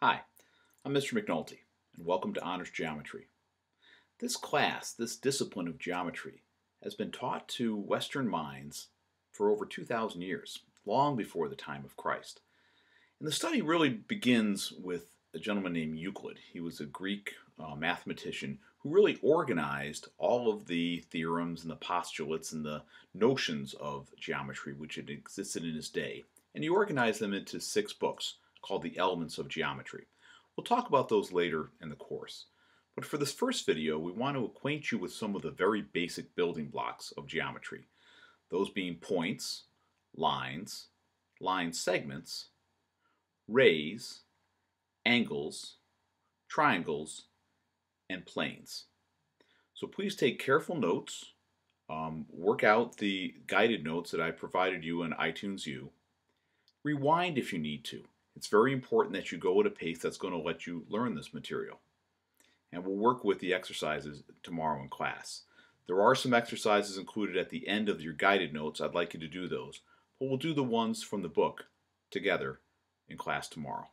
Hi, I'm Mr. McNulty, and welcome to Honors Geometry. This class, this discipline of geometry, has been taught to Western minds for over 2,000 years, long before the time of Christ. And the study really begins with a gentleman named Euclid. He was a Greek mathematician who really organized all of the theorems and the postulates and the notions of geometry which had existed in his day. And he organized them into 6 books called the Elements of Geometry. We'll talk about those later in the course. But for this first video, we want to acquaint you with some of the very basic building blocks of geometry. Those being points, lines, line segments, rays, angles, triangles, and planes. So please take careful notes, work out the guided notes that I provided you in iTunes U. Rewind if you need to. It's very important that you go at a pace that's going to let you learn this material. And we'll work with the exercises tomorrow in class. There are some exercises included at the end of your guided notes. I'd like you to do those. But we'll do the ones from the book together in class tomorrow.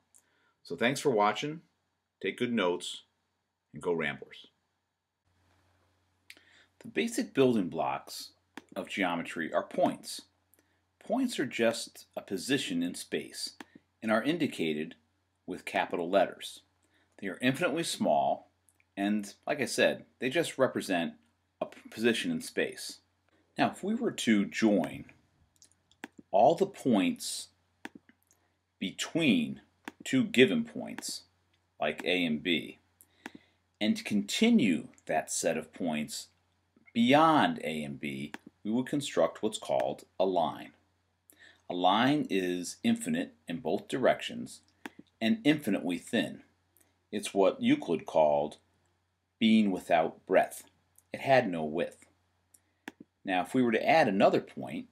So thanks for watching. Take good notes and go Ramblers. The basic building blocks of geometry are points. Points are just a position in space and are indicated with capital letters. They are infinitely small and, like I said, they just represent a position in space. Now, if we were to join all the points between two given points, like A and B, and continue that set of points beyond A and B, we would construct what's called a line. A line is infinite in both directions and infinitely thin. It's what Euclid called being without breadth. It had no width. Now, if we were to add another point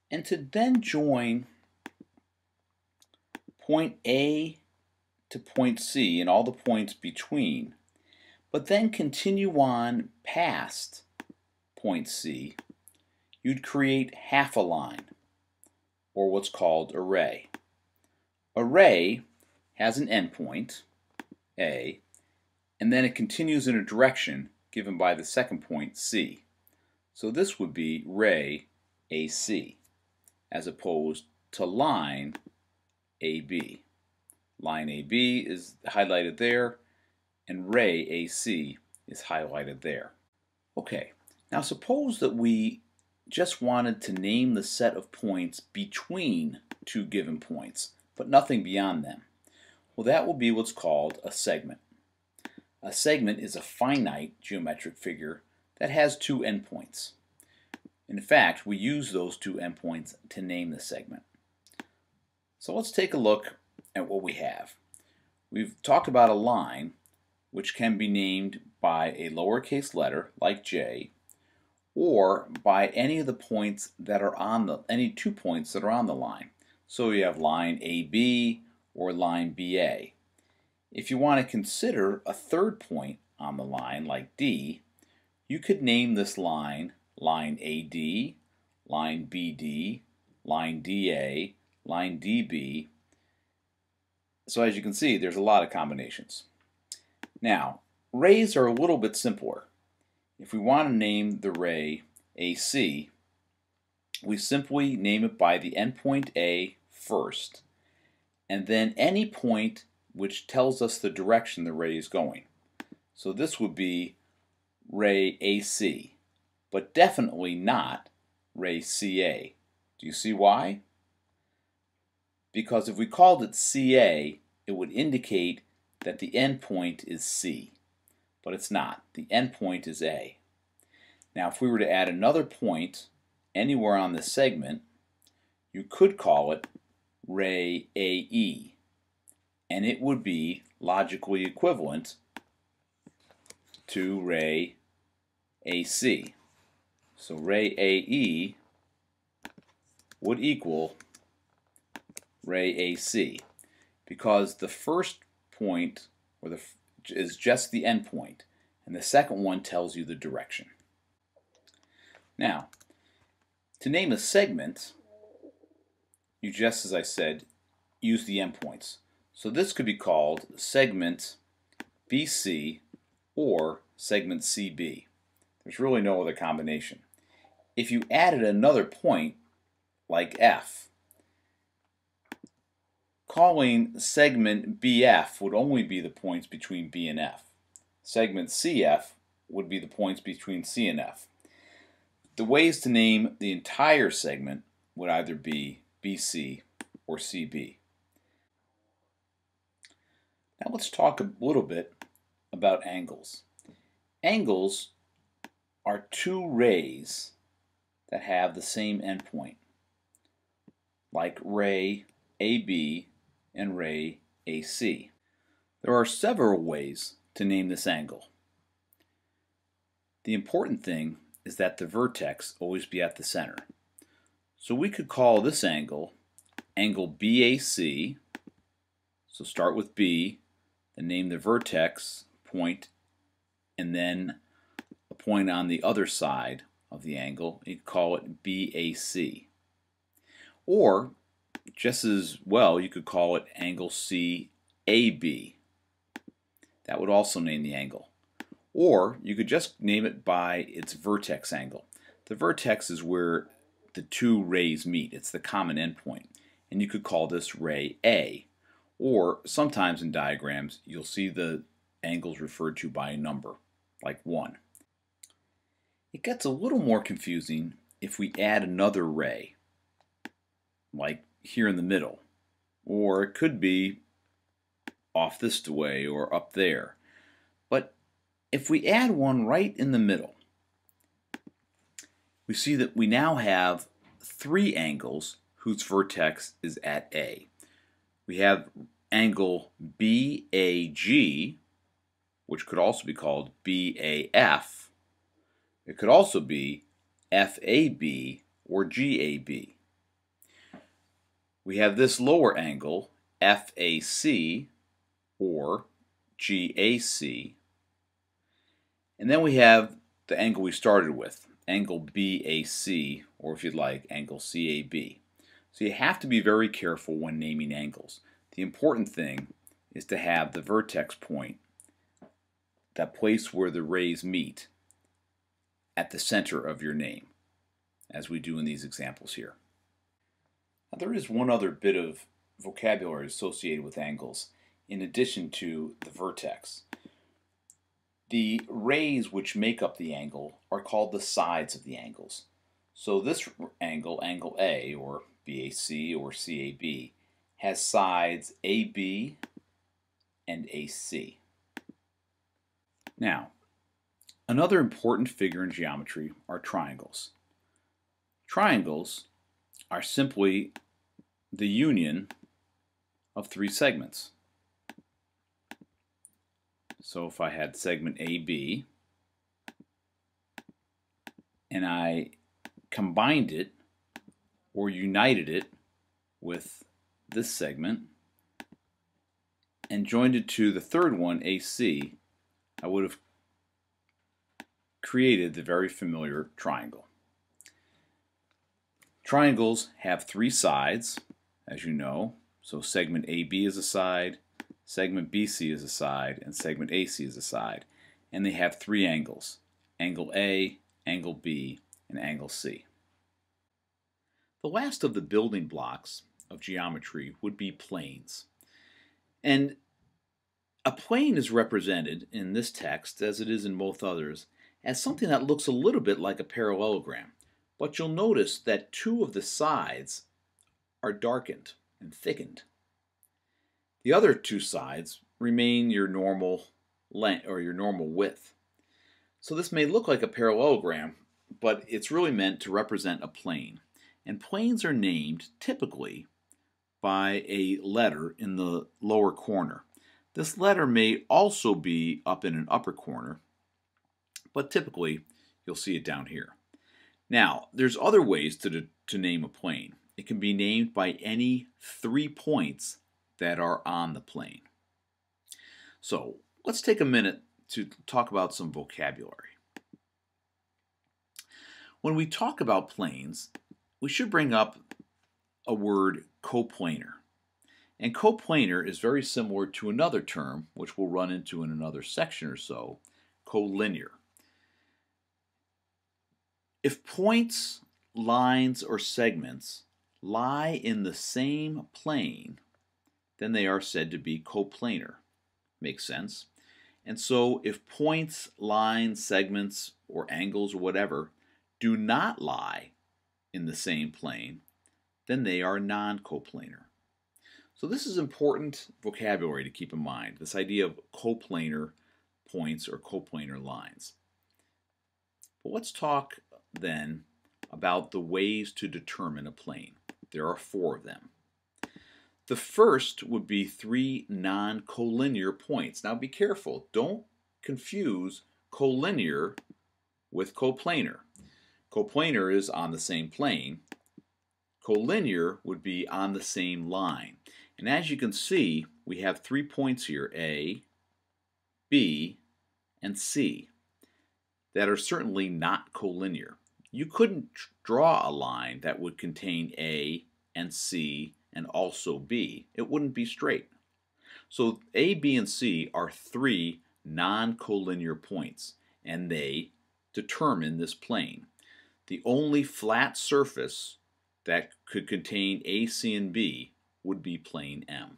and to then join point A to point C and all the points between, but then continue on past point C, you'd create half a line, or what's called a ray. A ray has an endpoint, A, and then it continues in a direction given by the second point, C. So this would be ray AC, as opposed to line AB. Line AB is highlighted there, and ray AC is highlighted there. Okay, now suppose that we just wanted to name the set of points between two given points, but nothing beyond them. Well, that will be what's called a segment. A segment is a finite geometric figure that has two endpoints. In fact, we use those two endpoints to name the segment. So let's take a look at what we have. We've talked about a line, which can be named by a lowercase letter, like J, or by any of the points that are on any 2 points that are on the line. So you have line AB or line BA. If you want to consider a third point on the line, like D, you could name this line AD, line BD, line DA, line DB. So as you can see, there's a lot of combinations. Now, rays are a little bit simpler. If we want to name the ray AC, we simply name it by the endpoint A first, and then any point which tells us the direction the ray is going. So this would be ray AC, but definitely not ray CA. Do you see why? Because if we called it CA, it would indicate that the endpoint is C. But it's not. The endpoint is A. Now, if we were to add another point anywhere on the segment, you could call it ray AE, and it would be logically equivalent to ray AC. So ray AE would equal ray AC, because the first point is just the endpoint, and the second one tells you the direction. Now, to name a segment, you just, as I said, use the endpoints. So this could be called segment BC or segment CB. There's really no other combination. If you added another point, like F, calling segment BF would only be the points between B and F. Segment CF would be the points between C and F. The ways to name the entire segment would either be BC or CB. Now let's talk a little bit about angles. Angles are two rays that have the same endpoint, like ray AB and ray AC. There are several ways to name this angle. The important thing is that the vertex always be at the center. So we could call this angle BAC. So start with B, then name the vertex point, and then a point on the other side of the angle. You could call it BAC. Or, just as well, you could call it angle CAB. That would also name the angle. Or you could just name it by its vertex angle. The vertex is where the two rays meet. It's the common endpoint. And you could call this ray A. Or sometimes in diagrams you'll see the angles referred to by a number, like 1. It gets a little more confusing if we add another ray, like here in the middle. Or it could be off this way or up there. But if we add one right in the middle, we see that we now have 3 angles whose vertex is at A. We have angle BAG, which could also be called BAF. It could also be FAB or GAB. We have this lower angle, FAC or GAC. And then we have the angle we started with, angle BAC, or if you'd like, angle CAB. So you have to be very careful when naming angles. The important thing is to have the vertex point, that place where the rays meet, at the center of your name, as we do in these examples here. Now, there is one other bit of vocabulary associated with angles, in addition to the vertex. The rays which make up the angle are called the sides of the angles. So this angle, angle A, or BAC or CAB, has sides AB and AC. Now, another important figure in geometry are triangles. Triangles are simply the union of 3 segments. So if I had segment AB and I combined it or united it with this segment and joined it to the third one, AC, I would have created the very familiar triangle. Triangles have 3 sides, as you know. So segment AB is a side, segment BC is a side, and segment AC is a side. And they have 3 angles, angle A, angle B, and angle C. The last of the building blocks of geometry would be planes. And a plane is represented in this text, as it is in most others, as something that looks a little bit like a parallelogram. But you'll notice that 2 of the sides are darkened and thickened. The other 2 sides remain your normal length or your normal width. So this may look like a parallelogram, but it's really meant to represent a plane. And planes are named typically by a letter in the lower corner. This letter may also be up in an upper corner, but typically you'll see it down here. Now, there's other ways to name a plane. It can be named by any 3 points that are on the plane. So let's take a minute to talk about some vocabulary. When we talk about planes, we should bring up a word coplanar. And coplanar is very similar to another term, which we'll run into in another section or so, collinear. If points, lines, or segments lie in the same plane, then they are said to be coplanar. Makes sense? And so if points, lines, segments, or angles or whatever do not lie in the same plane, then they are non-coplanar. So this is important vocabulary to keep in mind, this idea of coplanar points or coplanar lines. But let's talk then about the ways to determine a plane. There are 4 of them. The first would be 3 non-collinear points. Now be careful, don't confuse collinear with coplanar. Coplanar is on the same plane. Collinear would be on the same line. And as you can see, we have 3 points here, A, B, and C, that are certainly not collinear. You couldn't draw a line that would contain A and C and also B. It wouldn't be straight. So A, B, and C are 3 non-collinear points, and they determine this plane. The only flat surface that could contain A, C, and B would be plane M.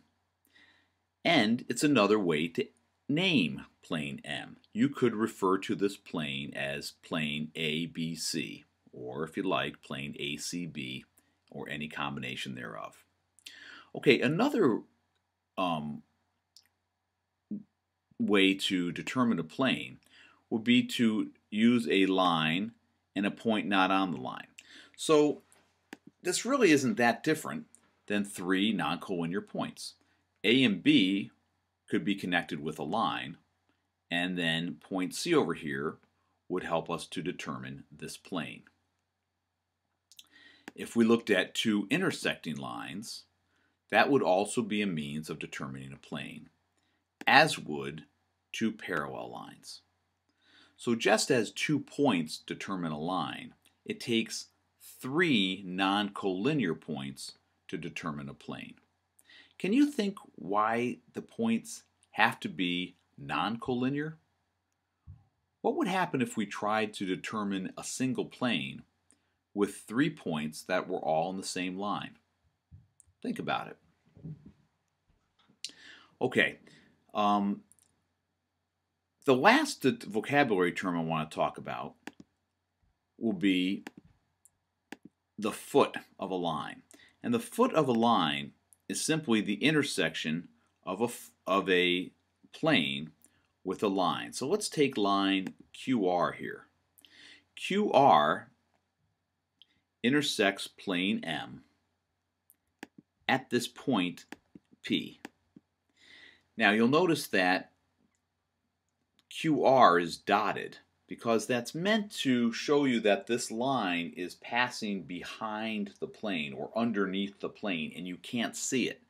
And it's another way to name plane M. You could refer to this plane as plane ABC, or if you like, plane ACB, or any combination thereof. Okay, another way to determine a plane would be to use a line and a point not on the line. So this really isn't that different than 3 non-collinear points. A and B could be connected with a line, and then point C over here would help us to determine this plane. If we looked at 2 intersecting lines, that would also be a means of determining a plane, as would 2 parallel lines. So just as 2 points determine a line, it takes 3 non-collinear points to determine a plane. Can you think why the points have to be non-collinear? What would happen if we tried to determine a single plane with 3 points that were all in the same line? Think about it. Okay, the last vocabulary term I want to talk about will be the foot of a line. And the foot of a line is simply the intersection of a plane with a line. So let's take line QR here. QR intersects plane M at this point P. Now you'll notice that QR is dotted because that's meant to show you that this line is passing behind the plane or underneath the plane and you can't see it.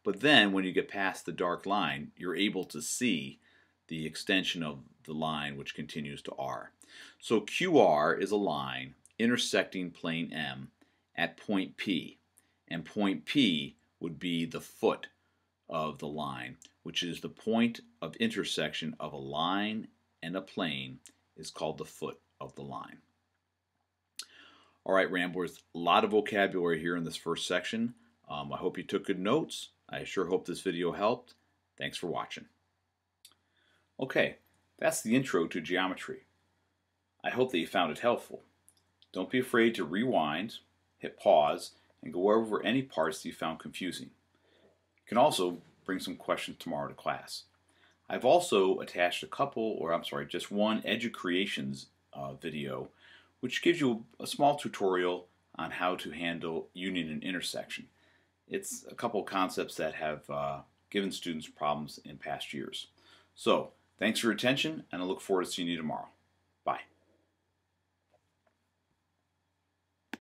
But then when you get past the dark line, you're able to see the extension of the line which continues to R. So QR is a line intersecting plane M at point P, and point P would be the foot of the line, which is the point of intersection of a line and a plane is called the foot of the line. All right, Ramblers, a lot of vocabulary here in this first section. I hope you took good notes. I sure hope this video helped. Thanks for watching. Okay, that's the intro to geometry. I hope that you found it helpful. Don't be afraid to rewind, hit pause, and go over any parts that you found confusing. You can also bring some questions tomorrow to class. I've also attached just one EduCreations video, which gives you a small tutorial on how to handle union and intersection. It's a couple of concepts that have given students problems in past years. So, thanks for your attention, and I look forward to seeing you tomorrow. Bye.